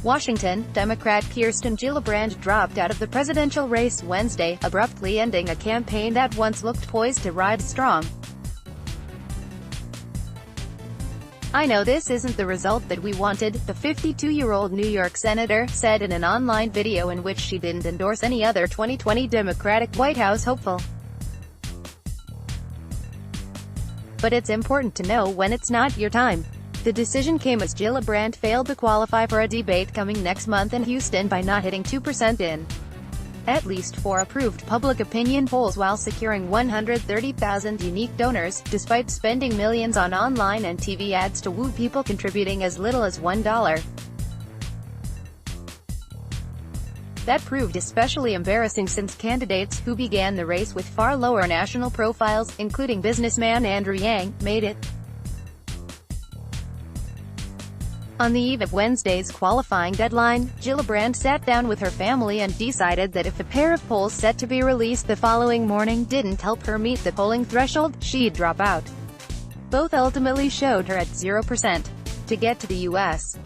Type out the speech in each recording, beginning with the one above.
Washington, Democrat Kirsten Gillibrand dropped out of the presidential race Wednesday, abruptly ending a campaign that once looked poised to ride strong. "I know this isn't the result that we wanted," the 52-year-old New York senator said in an online video in which she didn't endorse any other 2020 Democratic White House hopeful. "But it's important to know when it's not your time." The decision came as Gillibrand failed to qualify for a debate coming next month in Houston by not hitting 2% in at least 4 approved public opinion polls while securing 130,000 unique donors, despite spending millions on online and TV ads to woo people contributing as little as $1. That proved especially embarrassing since candidates, who began the race with far lower national profiles, including businessman Andrew Yang, made it. On the eve of Wednesday's qualifying deadline, Gillibrand sat down with her family and decided that if a pair of polls set to be released the following morning didn't help her meet the polling threshold, she'd drop out. Both ultimately showed her at 0%. To get to the U.S.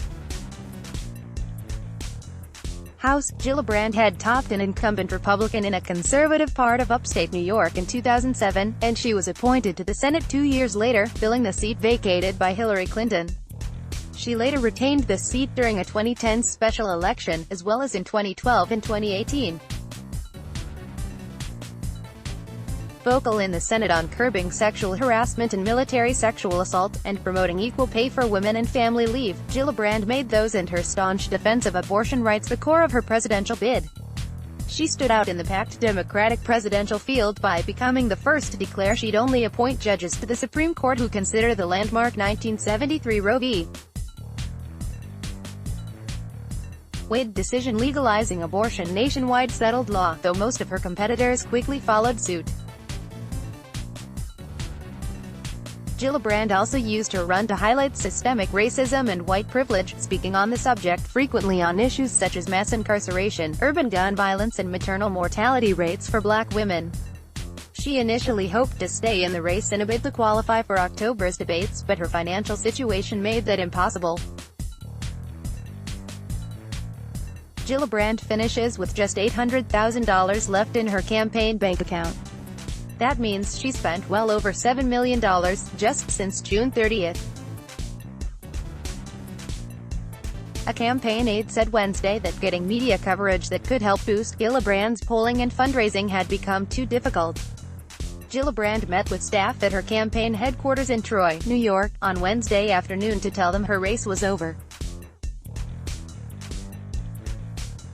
House, Gillibrand had topped an incumbent Republican in a conservative part of upstate New York in 2007, and she was appointed to the Senate 2 years later, filling the seat vacated by Hillary Clinton. She later retained the seat during a 2010 special election, as well as in 2012 and 2018. Vocal in the Senate on curbing sexual harassment and military sexual assault, and promoting equal pay for women and family leave, Gillibrand made those and her staunch defense of abortion rights the core of her presidential bid. She stood out in the packed Democratic presidential field by becoming the first to declare she'd only appoint judges to the Supreme Court who consider the landmark 1973 Roe v. Wade decision legalizing abortion nationwide settled law, though most of her competitors quickly followed suit. Gillibrand also used her run to highlight systemic racism and white privilege, speaking on the subject frequently on issues such as mass incarceration, urban gun violence and maternal mortality rates for Black women. She initially hoped to stay in the race in a bid to qualify for October's debates, but her financial situation made that impossible. Gillibrand finishes with just $800,000 left in her campaign bank account. That means she spent well over $7 million just since June 30th. A campaign aide said Wednesday that getting media coverage that could help boost Gillibrand's polling and fundraising had become too difficult. Gillibrand met with staff at her campaign headquarters in Troy, New York, on Wednesday afternoon to tell them her race was over.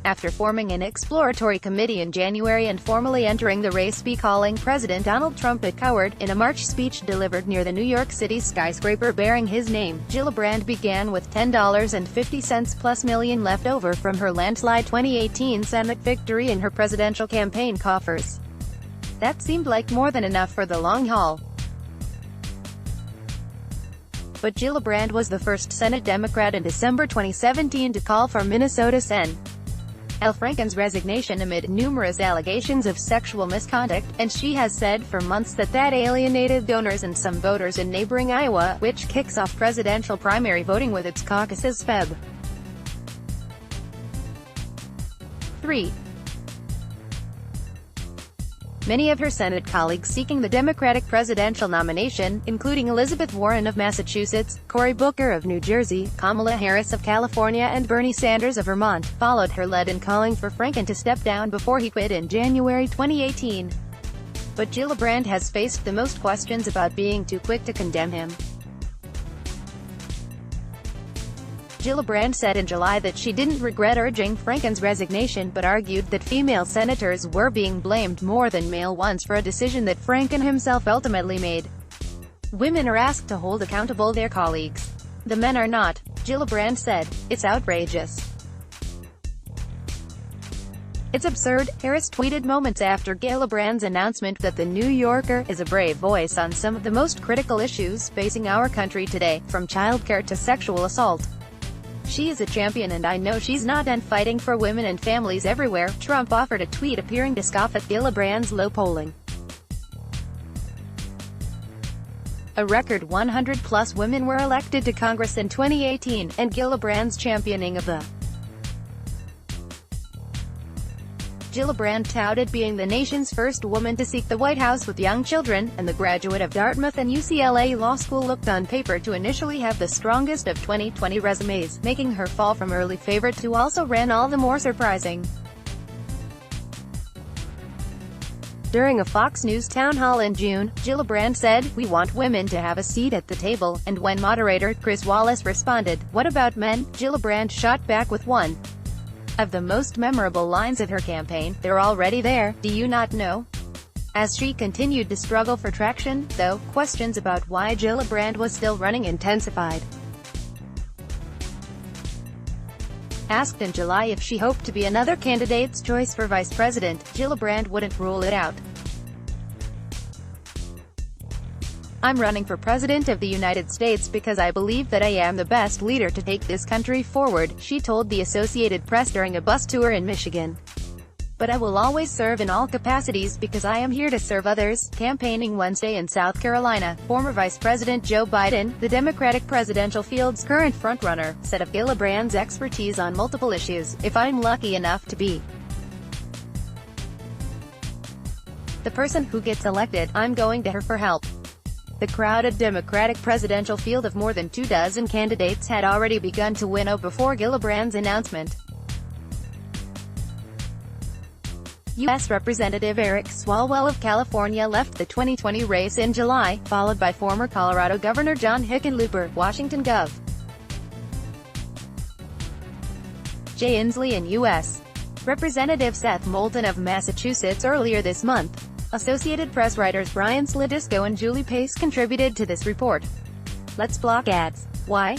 After forming an exploratory committee in January and formally entering the race by calling President Donald Trump a coward, in a March speech delivered near the New York City skyscraper bearing his name, Gillibrand began with $10.50 plus million left over from her landslide 2018 Senate victory in her presidential campaign coffers. That seemed like more than enough for the long haul. But Gillibrand was the first Senate Democrat in December 2017 to call for Minnesota Sen. Al Franken's resignation amid numerous allegations of sexual misconduct, and she has said for months that alienated donors and some voters in neighboring Iowa, which kicks off presidential primary voting with its caucuses Feb. 3. Many of her Senate colleagues seeking the Democratic presidential nomination, including Elizabeth Warren of Massachusetts, Cory Booker of New Jersey, Kamala Harris of California and Bernie Sanders of Vermont, followed her lead in calling for Franken to step down before he quit in January 2018. But Gillibrand has faced the most questions about being too quick to condemn him. Gillibrand said in July that she didn't regret urging Franken's resignation but argued that female senators were being blamed more than male ones for a decision that Franken himself ultimately made. Women are asked to hold accountable their colleagues. The men are not, Gillibrand said. It's outrageous. It's absurd, Harris tweeted moments after Gillibrand's announcement that The New Yorker is a brave voice on some of the most critical issues facing our country today, from childcare to sexual assault. She is a champion and I know she's not done fighting for women and families everywhere. Trump offered a tweet appearing to scoff at Gillibrand's low polling. A record 100-plus women were elected to Congress in 2018, and Gillibrand's championing of the Gillibrand touted being the nation's first woman to seek the White House with young children, and the graduate of Dartmouth and UCLA Law School looked on paper to initially have the strongest of 2020 resumes, making her fall from early favorite to also ran all the more surprising. During a Fox News town hall in June, Gillibrand said, "We want women to have a seat at the table," and when moderator Chris Wallace responded, "What about men?" Gillibrand shot back with one of the most memorable lines of her campaign, "They're already there, do you not know?" As she continued to struggle for traction, though, questions about why Gillibrand was still running intensified. Asked in July if she hoped to be another candidate's choice for vice president, Gillibrand wouldn't rule it out. "I'm running for president of the United States because I believe that I am the best leader to take this country forward," she told the Associated Press during a bus tour in Michigan. "But I will always serve in all capacities because I am here to serve others." Campaigning Wednesday in South Carolina, former Vice President Joe Biden, the Democratic presidential field's current frontrunner, said of Gillibrand's expertise on multiple issues, "If I'm lucky enough to be the person who gets elected, I'm going to her for help." The crowded Democratic presidential field of more than 24 candidates had already begun to winnow before Gillibrand's announcement. U.S. Representative Eric Swalwell of California left the 2020 race in July, followed by former Colorado Governor John Hickenlooper, Washington Gov. Jay Inslee and U.S. Representative Seth Moulton of Massachusetts earlier this month. Associated Press writers Brian Sladisco and Julie Pace contributed to this report. Let's block ads. Why?